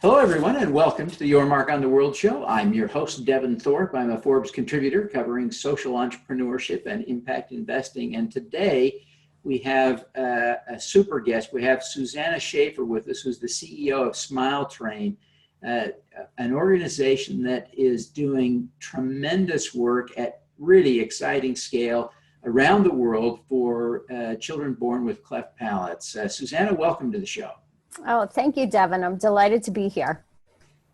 Hello, everyone, and welcome to the Your Mark on the World show. I'm your host, Devin Thorpe. I'm a Forbes contributor covering social entrepreneurship and impact investing. And today we have a super guest. We have Susannah Schaefer with us, who's the CEO of Smile Train, an organization that is doing tremendous work at really exciting scale around the world for children born with cleft palates. Susannah, welcome to the show. Oh, thank you, Devin. I'm delighted to be here.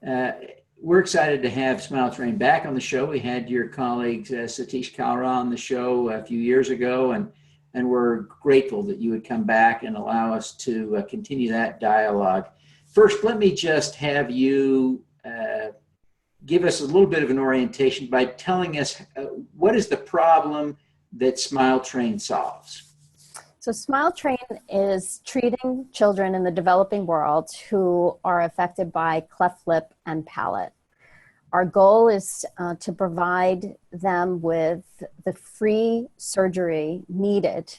We're excited to have Smile Train back on the show. We had your colleague Satish Kalra on the show a few years ago, and we're grateful that you would come back and allow us to continue that dialogue. First, let me just have you give us a little bit of an orientation by telling us what is the problem that Smile Train solves? So Smile Train is treating children in the developing world who are affected by cleft lip and palate. Our goal is to provide them with the free surgery needed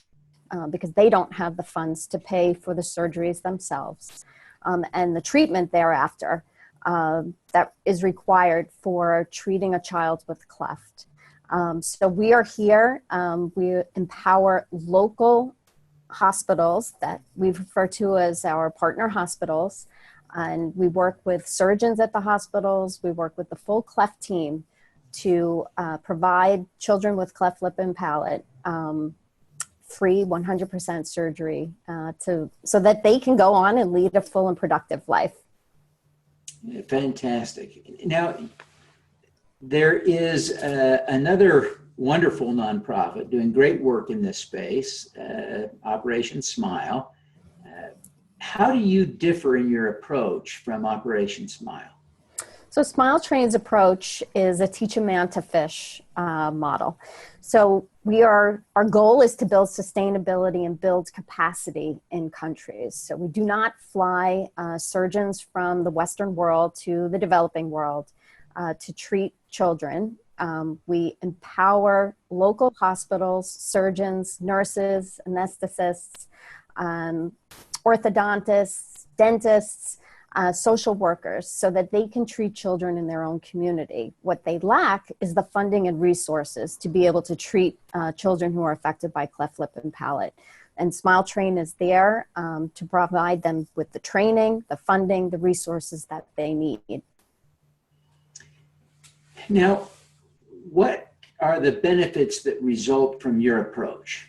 because they don't have the funds to pay for the surgeries themselves, and the treatment thereafter that is required for treating a child with cleft. So we are here. We empower local hospitals that we refer to as our partner hospitals, and we work with surgeons at the hospitals. We work with the full cleft team to provide children with cleft lip and palate free 100% surgery so that they can go on and lead a full and productive life. Fantastic. Now, there is another wonderful nonprofit doing great work in this space, Operation Smile. How do you differ in your approach from Operation Smile? So Smile Train's approach is a teach a man to fish model. So our goal is to build sustainability and build capacity in countries. So we do not fly surgeons from the Western world to the developing world to treat children. We empower local hospitals, surgeons, nurses, anesthetists, orthodontists, dentists, social workers, so that they can treat children in their own community. What they lack is the funding and resources to be able to treat children who are affected by cleft lip and palate. And Smile Train is there to provide them with the training, the funding, the resources that they need. Now, what are the benefits that result from your approach?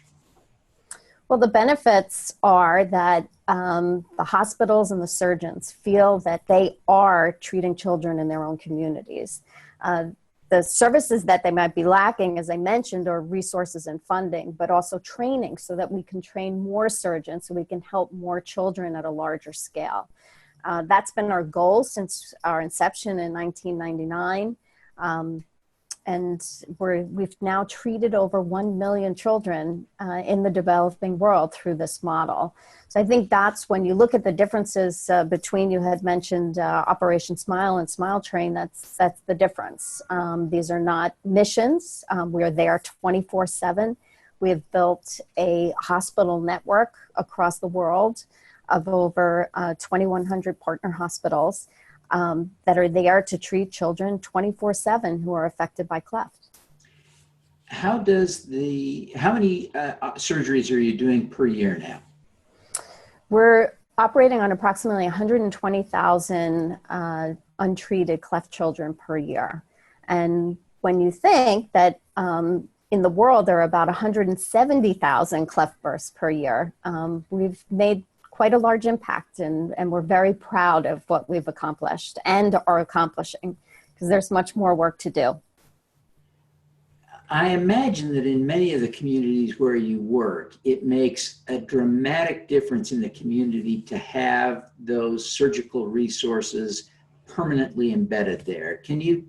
Well, the benefits are that the hospitals and the surgeons feel that they are treating children in their own communities. The services that they might be lacking, as I mentioned, are resources and funding, but also training so that we can train more surgeons so we can help more children at a larger scale. That's been our goal since our inception in 1999. And we've now treated over 1 million children in the developing world through this model. So I think that's when you look at the differences between, you had mentioned Operation Smile and Smile Train, that's the difference. These are not missions. We are there 24/7. We have built a hospital network across the world of over 2,100 partner hospitals that are there to treat children 24/7 who are affected by cleft. How many surgeries are you doing per year now? We're operating on approximately 120,000 untreated cleft children per year. And when you think that in the world there are about 170,000 cleft bursts per year, we've made quite a large impact, and we're very proud of what we've accomplished and are accomplishing, because there's much more work to do. I imagine that in many of the communities where you work, it makes a dramatic difference in the community to have those surgical resources permanently embedded there. Can you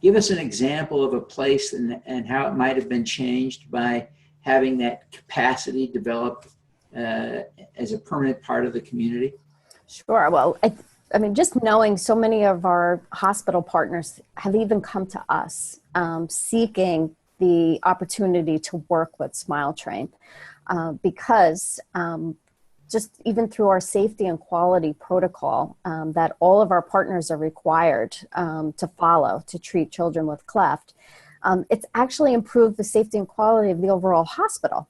give us an example of a place and how it might have been changed by having that capacity developed as a permanent part of the community? Sure. Well, I mean, just knowing so many of our hospital partners have even come to us seeking the opportunity to work with Smile Train because just even through our safety and quality protocol that all of our partners are required to follow to treat children with cleft, it's actually improved the safety and quality of the overall hospital.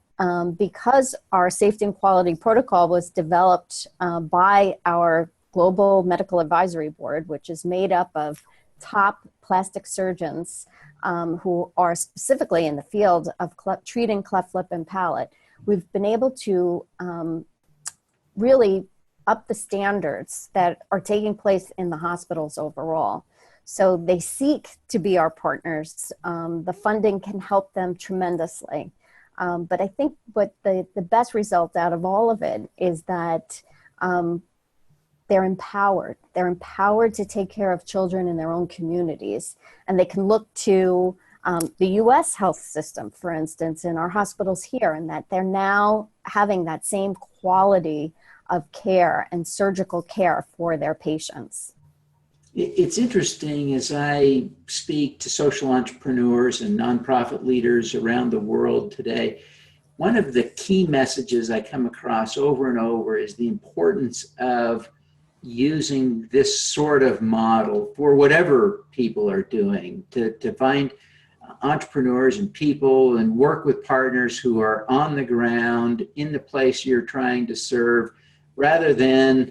Because our safety and quality protocol was developed by our Global Medical Advisory Board, which is made up of top plastic surgeons who are specifically in the field of treating cleft lip and palate. We've been able to really up the standards that are taking place in the hospitals overall. So they seek to be our partners. The funding can help them tremendously. But I think what the best result out of all of it is that they're empowered. They're empowered to take care of children in their own communities. And they can look to the US health system, for instance, in our hospitals here, and that they're now having that same quality of care and surgical care for their patients. It's interesting as I speak to social entrepreneurs and nonprofit leaders around the world today, one of the key messages I come across over and over is the importance of using this sort of model for whatever people are doing, to find entrepreneurs and people and work with partners who are on the ground in the place you're trying to serve, rather than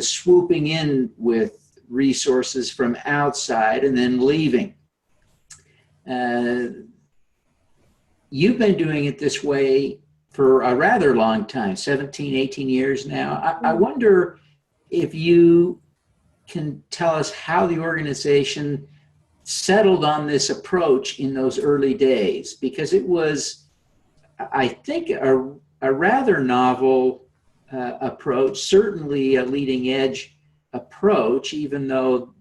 swooping in with resources from outside and then leaving. You've been doing it this way for a rather long time, 17, 18 years now. I wonder if you can tell us how the organization settled on this approach in those early days, because it was, I think, a rather novel approach, certainly a leading edge approach, even though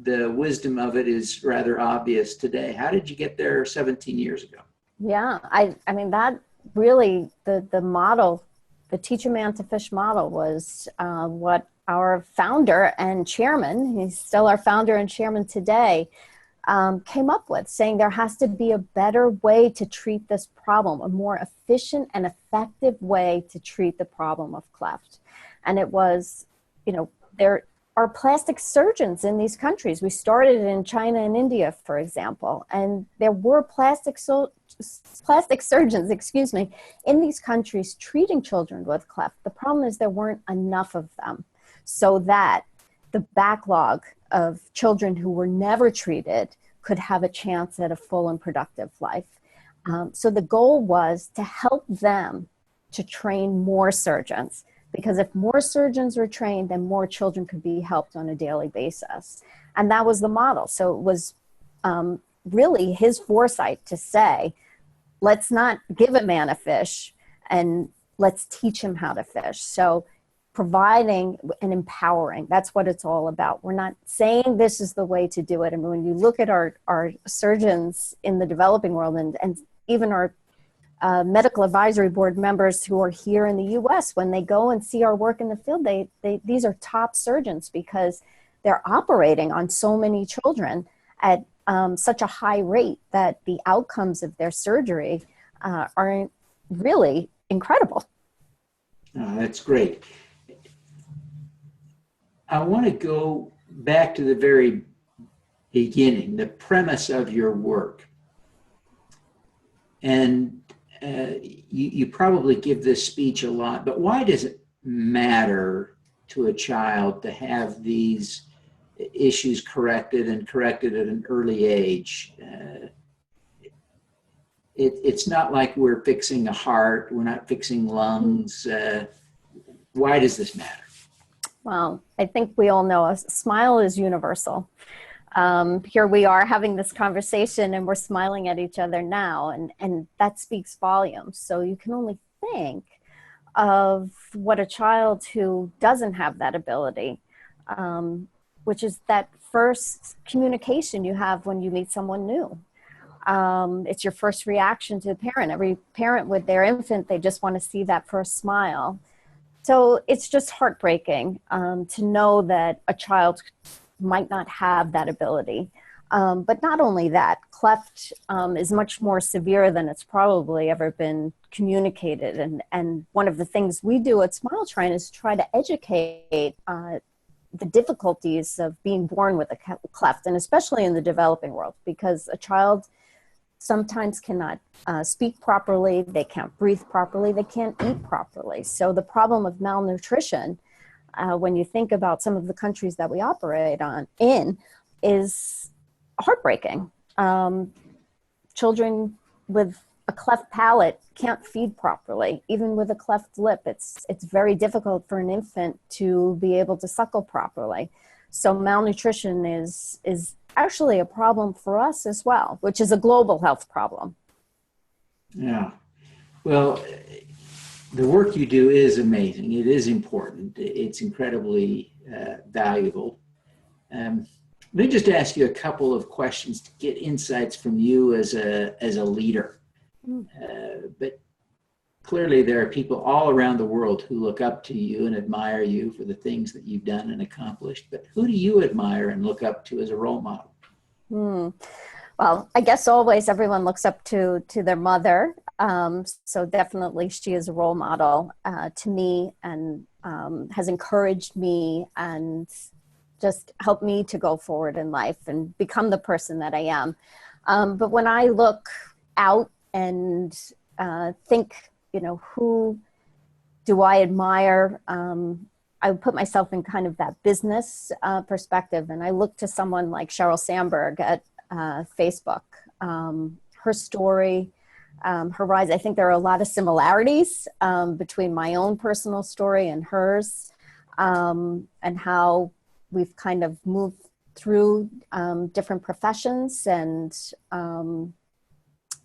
the wisdom of it is rather obvious today. How did you get there 17 years ago? Yeah, I mean, that really, the model, the teach a man to fish model was what our founder and chairman, he's still our founder and chairman today, came up with, saying there has to be a better way to treat this problem, a more efficient and effective way to treat the problem of cleft. And it was, there are plastic surgeons in these countries. We started in China and India, for example, and there were plastic surgeons, in these countries treating children with cleft. The problem is there weren't enough of them, so that the backlog of children who were never treated could have a chance at a full and productive life. So the goal was to help them to train more surgeons, because if more surgeons were trained, then more children could be helped on a daily basis. And that was the model. So it was really his foresight to say, let's not give a man a fish and let's teach him how to fish. So providing and empowering, that's what it's all about. We're not saying this is the way to do it. I mean, when you look at our surgeons in the developing world and even our medical advisory board members who are here in the US, when they go and see our work in the field, these are top surgeons because they're operating on so many children at such a high rate that the outcomes of their surgery are really incredible. Oh, that's great. I want to go back to the very beginning, the premise of your work. And you probably give this speech a lot, but why does it matter to a child to have these issues corrected and corrected at an early age? It's not like we're fixing a heart, we're not fixing lungs. Why does this matter? Well, I think we all know a smile is universal. Here we are having this conversation and we're smiling at each other now, and that speaks volumes. So you can only think of what a child who doesn't have that ability, which is that first communication you have when you meet someone new. It's your first reaction to the parent. Every parent with their infant, they just want to see that first smile. So it's just heartbreaking to know that a child might not have that ability. But not only that, cleft is much more severe than it's probably ever been communicated. And one of the things we do at Smile Train is try to educate the difficulties of being born with a cleft, and especially in the developing world, because a child sometimes cannot speak properly, they can't breathe properly, they can't eat properly. So the problem of malnutrition, when you think about some of the countries that we operate in, is heartbreaking. Children with a cleft palate can't feed properly. Even with a cleft lip, it's very difficult for an infant to be able to suckle properly. So malnutrition is actually a problem for us as well, which is a global health problem. Yeah. Well, the work you do is amazing. It is important. It's incredibly valuable. Let me just ask you a couple of questions to get insights from you as a leader. But clearly there are people all around the world who look up to you and admire you for the things that you've done and accomplished. But who do you admire and look up to as a role model? Well, I guess always everyone looks up to their mother. So definitely she is a role model to me, and has encouraged me and just helped me to go forward in life and become the person that I am. But when I look out and think, who do I admire? I would put myself in kind of that business perspective, and I look to someone like Sheryl Sandberg at Facebook. Her story, her rise, I think there are a lot of similarities between my own personal story and hers, and how we've kind of moved through different professions and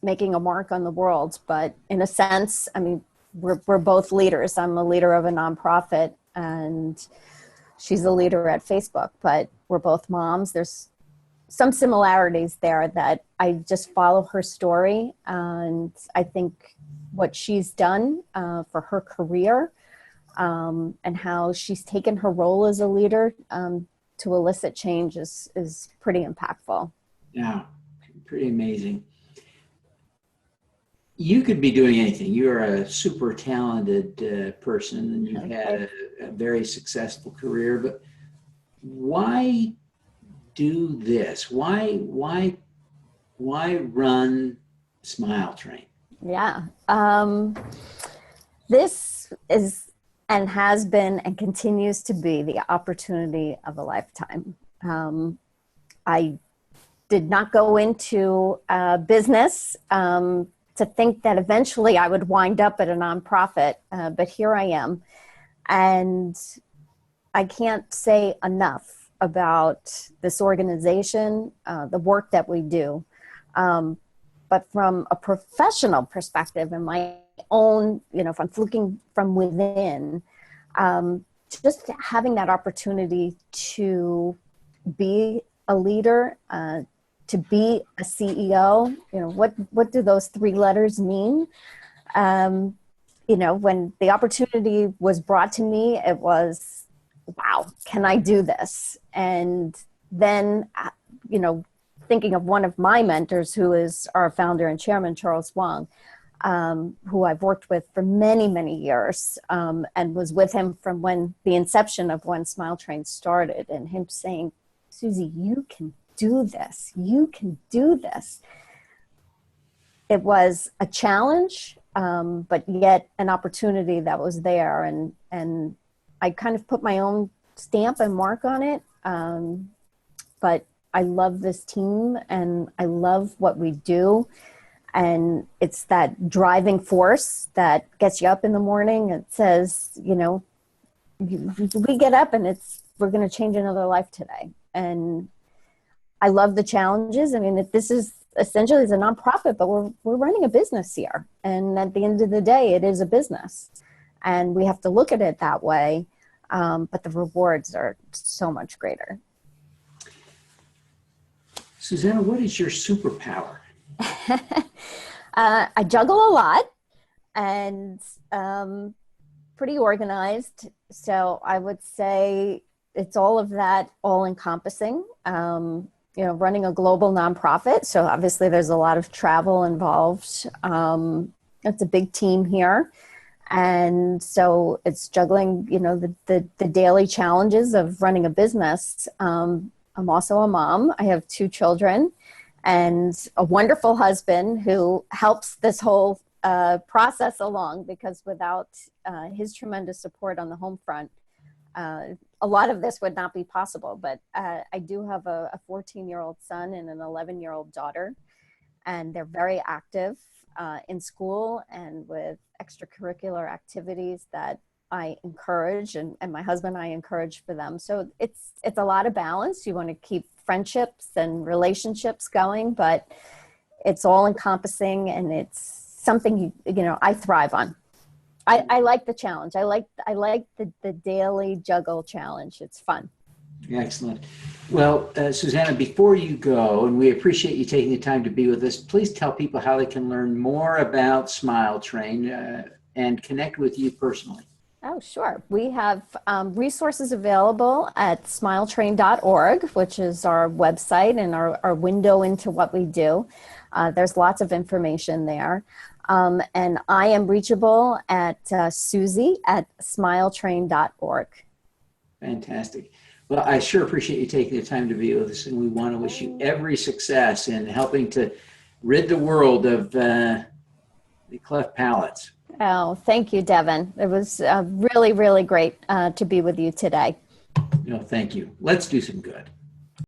making a mark on the world. But in a sense, I mean, we're both leaders. I'm a leader of a nonprofit, and she's a leader at Facebook, but we're both moms. There's some similarities there that I just follow her story. And I think what she's done for her career, and how she's taken her role as a leader to elicit change is pretty impactful. Yeah, pretty amazing. You could be doing anything. You're a super talented person, and you've had a very successful career, but why do this? Why run Smile Train? Yeah. This is and has been and continues to be the opportunity of a lifetime. I did not go into business to think that eventually I would wind up at a nonprofit, but here I am. And I can't say enough about this organization, the work that we do. But from a professional perspective and my own, if I'm looking from within, just having that opportunity to be a leader, to be a CEO, what do those three letters mean? When the opportunity was brought to me, it was, wow, can I do this? And then, thinking of one of my mentors, who is our founder and chairman, Charles Wang, who I've worked with for many, many years, and was with him from the inception of when Smile Train started, and him saying, Susie, you can do this. You can do this. It was a challenge, but yet an opportunity that was there. And I kind of put my own stamp and mark on it. But I love this team, and I love what we do. And it's that driving force that gets you up in the morning and says, we get up and we're going to change another life today. And I love the challenges. I mean, this is essentially it's a nonprofit, but we're running a business here. And at the end of the day, it is a business. And we have to look at it that way. But the rewards are so much greater. Susannah, what is your superpower? I juggle a lot and pretty organized. So I would say it's all of that, all encompassing. running a global nonprofit. So obviously there's a lot of travel involved. It's a big team here. And so it's juggling, the daily challenges of running a business. I'm also a mom. I have 2 children and a wonderful husband who helps this whole process along, because without his tremendous support on the home front, a lot of this would not be possible. But I do have a 14-year-old son and an 11-year-old daughter, and they're very active in school and with extracurricular activities that I encourage, and my husband and I encourage for them. So it's a lot of balance. You want to keep friendships and relationships going, but it's all encompassing, and it's something I thrive on. I like the challenge. I like the daily juggle challenge. It's fun. Excellent. Well, Susannah, before you go, and we appreciate you taking the time to be with us, please tell people how they can learn more about Smile Train and connect with you personally. Oh, sure. We have resources available at smiletrain.org, which is our website and our window into what we do. There's lots of information there. And I am reachable at Susie@smiletrain.org. Fantastic. Well, I sure appreciate you taking the time to be with us, and we want to wish you every success in helping to rid the world of the cleft palates. Oh, thank you, Devin. It was really, really great to be with you today. Thank you. Let's do some good.